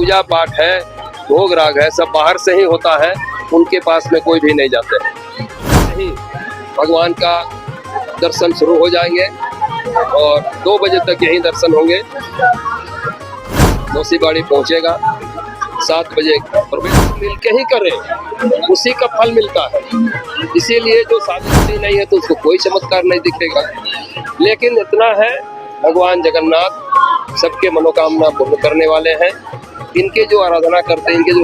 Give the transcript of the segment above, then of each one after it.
पूजा पाठ है, भोग राग है, सब बाहर से ही होता है, उनके पास में कोई भी नहीं जाते हैं। नहीं, भगवान का दर्शन शुरू हो जाएंगे और 2 बजे तक यहीं दर्शन होंगे। मौसीबाड़ी पहुंचेगा, 7 बजे प्रवेश मिल के ही करें, उसी का फल मिलता है। इसीलिए जो साधु नहीं है तो उसको कोई चमत्कार नहीं दिखेगा। लेकिन इतना है, भगवान जगन्नाथ सबके मनोकामना पूर्ण करने वाले हैं। इनके जो आराधना करते हैं, इनके जो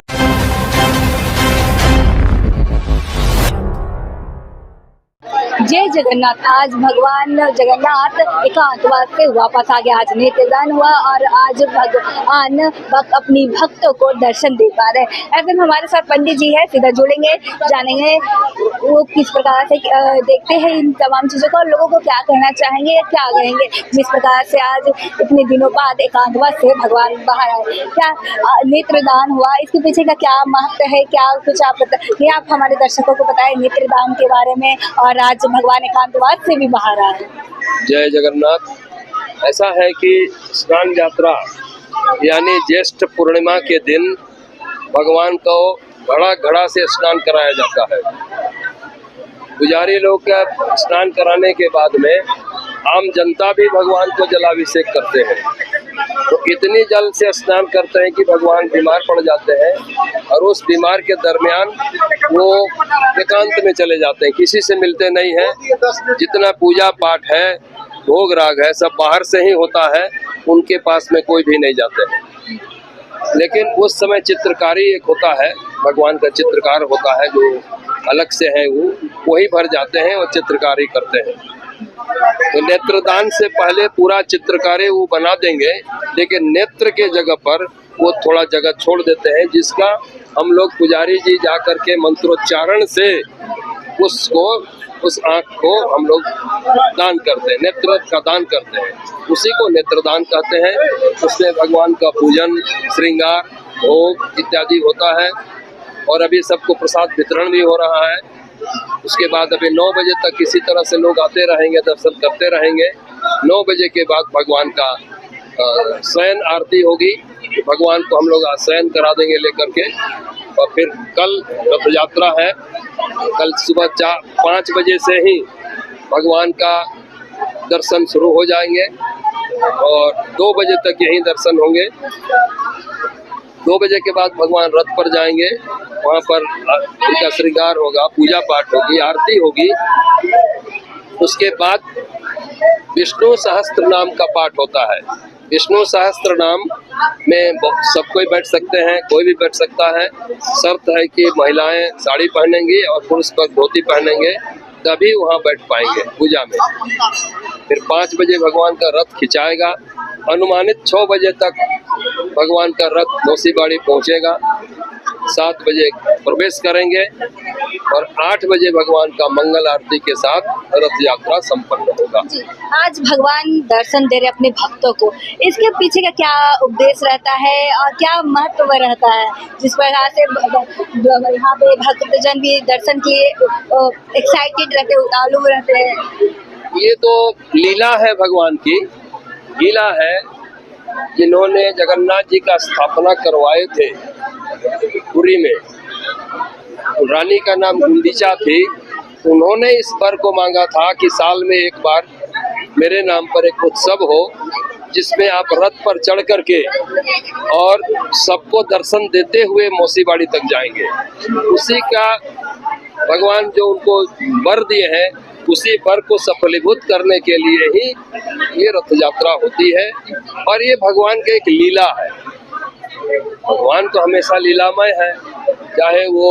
जय जगन्नाथ। आज भगवान जगन्नाथ एकांतवास से वापस आ गए। आज नेत्रदान हुआ और आज भगवान अपनी भक्तों को दर्शन दे पा रहे हैं। ऐसे में हमारे साथ पंडित जी है, सीधा जुड़ेंगे, जानेंगे वो किस प्रकार से देखते हैं इन तमाम चीज़ों को और लोगों को क्या कहना चाहेंगे या क्या कहेंगे जिस प्रकार से आज इतने दिनों बाद एकांतवास से भगवान बाहर आए। क्या नेत्रदान हुआ, इसके पीछे का क्या महत्व है, क्या कुछ आप बताइए, आप हमारे दर्शकों को बताएं नेत्रदान के बारे में। और आज भगवान एकांतवास से भी बाहर आए। जय जगन्नाथ। ऐसा है कि स्नान यात्रा यानी ज्येष्ठ पूर्णिमा के दिन भगवान को घड़ा घड़ा से स्नान कराया जाता है। पुजारी लोग का स्नान कराने के बाद में आम जनता भी भगवान को जलाभिषेक करते हैं। तो इतनी जल से स्नान करते हैं कि भगवान बीमार पड़ जाते हैं और उस बीमार के दरमियान वो एकांत में चले जाते हैं, किसी से मिलते नहीं हैं। जितना पूजा पाठ है, भोग राग है, सब बाहर से ही होता है, उनके पास में कोई भी नहीं जाते हैं। लेकिन उस समय चित्रकारी एक होता है, भगवान का चित्रकार होता है जो अलग से है, वो वही भर जाते हैं और चित्रकारी करते हैं। तो नेत्रदान से पहले पूरा चित्रकारी वो बना देंगे, लेकिन नेत्र के जगह पर वो थोड़ा जगह छोड़ देते हैं, जिसका हम लोग पुजारी जी जा कर के मंत्रोच्चारण से उस आँख को हम लोग दान करते हैं, नेत्र का दान करते हैं, उसी को नेत्रदान कहते हैं। उसमें भगवान का पूजन, श्रृंगार, भोग इत्यादि होता है और अभी सबको प्रसाद वितरण भी हो रहा है। उसके बाद अभी 9 बजे तक किसी तरह से लोग आते रहेंगे, दर्शन करते रहेंगे। 9 बजे के बाद भगवान का शयन आरती होगी, भगवान को हम लोग शयन करा देंगे लेकर के। और फिर कल रथ यात्रा है, कल सुबह 5 बजे से ही भगवान का दर्शन शुरू हो जाएंगे और 2 बजे तक यहीं दर्शन होंगे। 2 बजे के बाद भगवान रथ पर जाएंगे, वहाँ पर उनका श्रृंगार होगा, पूजा पाठ होगी, आरती होगी। उसके बाद विष्णु सहस्त्र नाम का पाठ होता है। विष्णु सहस्त्र नाम में सब कोई बैठ सकते हैं, कोई भी बैठ सकता है। शर्त है कि महिलाएं साड़ी पहनेंगी और पुरुष पर धोती पहनेंगे, तभी वहाँ बैठ पाएंगे पूजा में। फिर 5 बजे भगवान का रथ खिंचाएगा। अनुमानित 6 बजे तक भगवान का रथ मौसीबाड़ी पहुँचेगा, 7 बजे प्रवेश करेंगे और 8 बजे भगवान का मंगल आरती के साथ रथ यात्रा संपन्न होगा। आज भगवान दर्शन दे रहे अपने भक्तों को, इसके पीछे का क्या उपदेश रहता है और क्या महत्व रहता है जिस प्रकार से यहाँ पे भक्तजन भी दर्शन के लिए एक्साइटेड रहते, उतावलू रहते हैं? ये तो लीला है, भगवान की लीला है। जिन्होंने जगन्नाथ जी का स्थापना करवाए थे पुरी में, रानी का नाम गुंडीचा थी, उन्होंने इस वर को मांगा था कि साल में एक बार मेरे नाम पर एक उत्सव हो, जिसमें आप रथ पर चढ़ करके और सबको दर्शन देते हुए मौसीबाड़ी तक जाएंगे। उसी का भगवान जो उनको वर दिए हैं, उसी वर को सफलीभूत करने के लिए ही ये रथ यात्रा होती है। और ये भगवान की एक लीला है। भगवान तो हमेशा लीलामय है, चाहे वो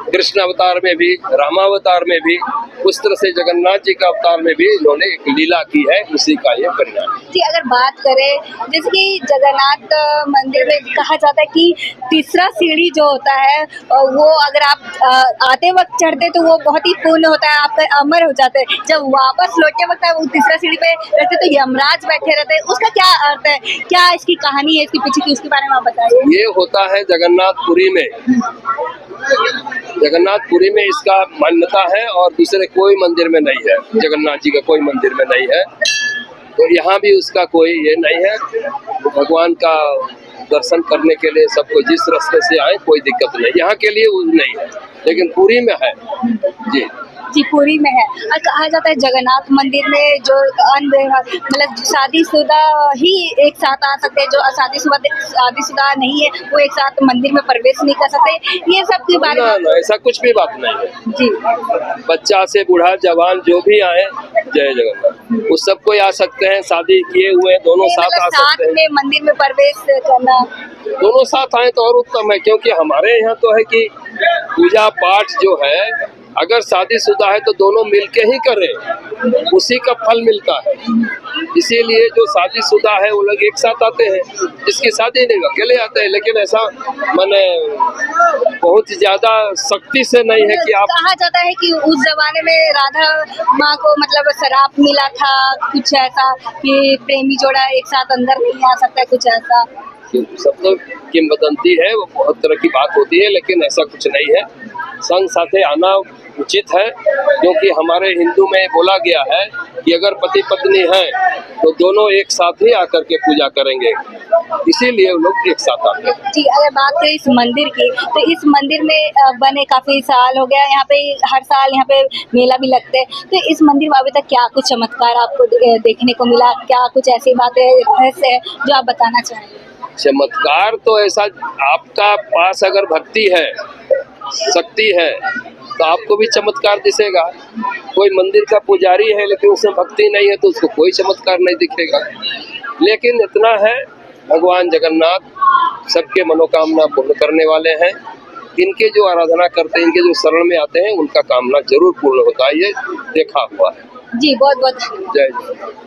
कृष्ण अवतार में भी, रामावतार में भी, उस तरह से जगन्नाथ जी का अवतार में भी इन्होंने एक लीला की है, उसी का ये परिणाम है। जी, अगर बात करें जैसे कि जगन्नाथ मंदिर में कहा जाता है कि तीसरा सीढ़ी जो होता है वो अगर आप आते वक्त चढ़ते तो वो बहुत ही पुण्य होता है, आपका अमर हो जाता है। जब वापस लौटते वक्त वो तीसरा सीढ़ी पे रहते तो यमराज बैठे रहते हैं, उसका क्या अर्थ है, क्या इसकी कहानी है इसके पीछे की, उसके बारे में आप बताइए। ये होता है जगन्नाथपुरी में, जगन्नाथपुरी में इसका मान्यता है और दूसरे कोई मंदिर में नहीं है। जगन्नाथ जी का कोई मंदिर में नहीं है, तो यहाँ भी उसका कोई ये नहीं है। भगवान का दर्शन करने के लिए सबको जिस रास्ते से आए कोई दिक्कत नहीं, यहाँ के लिए वो नहीं है, लेकिन पुरी में है जी। जी पुरी में है। और कहा जाता है जगन्नाथ मंदिर में जो मतलब शादीशुदा ही एक साथ आ सकते हैं, जो शादीशुदा नहीं है वो एक साथ मंदिर में प्रवेश नहीं कर सकते, ये सब के बारे ना में ना ऐसा कुछ भी बात नहीं है जी। बच्चा से बूढ़ा जवान जो भी आए, जय जगन्नाथ, वो सब कोई आ सकते हैं, शादी किए हुए दोनों नहीं, साथ आ मतलब सकते साथ हैं, में मंदिर में प्रवेश करना। दोनों साथ आए तो और उत्तम है, क्योंकि हमारे यहाँ तो है कि पूजा पाठ जो है अगर शादीशुदा है तो दोनों मिलके ही करें, उसी का फल मिलता है। इसीलिए जो शादीशुदा है वो लोग एक साथ आते हैं, जिसकी शादी नहीं अकेले आते हैं, लेकिन ऐसा माने बहुत ज्यादा सख्ती से नहीं है कि आप। कहा जाता है कि उस जमाने में राधा माँ को मतलब शराप मिला था, कुछ ऐसा कि प्रेमी जोड़ा एक साथ अंदर नहीं आ सकता, कुछ ऐसा सब तो किंवदंती है, वो बहुत तरह की बात होती है, लेकिन ऐसा कुछ नहीं है। संग साथे आना उचित है, क्योंकि हमारे हिंदू में बोला गया है कि अगर पति पत्नी हैं तो दोनों एक साथ ही आकर के पूजा करेंगे, इसीलिए वो लोग एक साथ आते हैं। जी। अगर बात करें इस मंदिर की, तो इस मंदिर में बने काफी साल हो गया, यहाँ पे हर साल यहाँ पे मेला भी लगते हैं, तो इस मंदिर में अभी तक क्या कुछ चमत्कार आपको देखने को मिला, क्या कुछ ऐसी बातें रहस्य है जो आप बताना चाहेंगे? चमत्कार तो ऐसा, आपका पास अगर भक्ति है, शक्ति है, तो आपको भी चमत्कार दिखेगा। कोई मंदिर का पुजारी है लेकिन उसमें भक्ति नहीं है तो उसको कोई चमत्कार नहीं दिखेगा। लेकिन इतना है, भगवान जगन्नाथ सबके मनोकामना पूर्ण करने वाले हैं। इनके जो आराधना करते हैं, इनके जो शरण में आते हैं, उनका कामना जरूर पूर्ण होता है, ये देखा हुआ है। जी बहुत बहुत जय जय।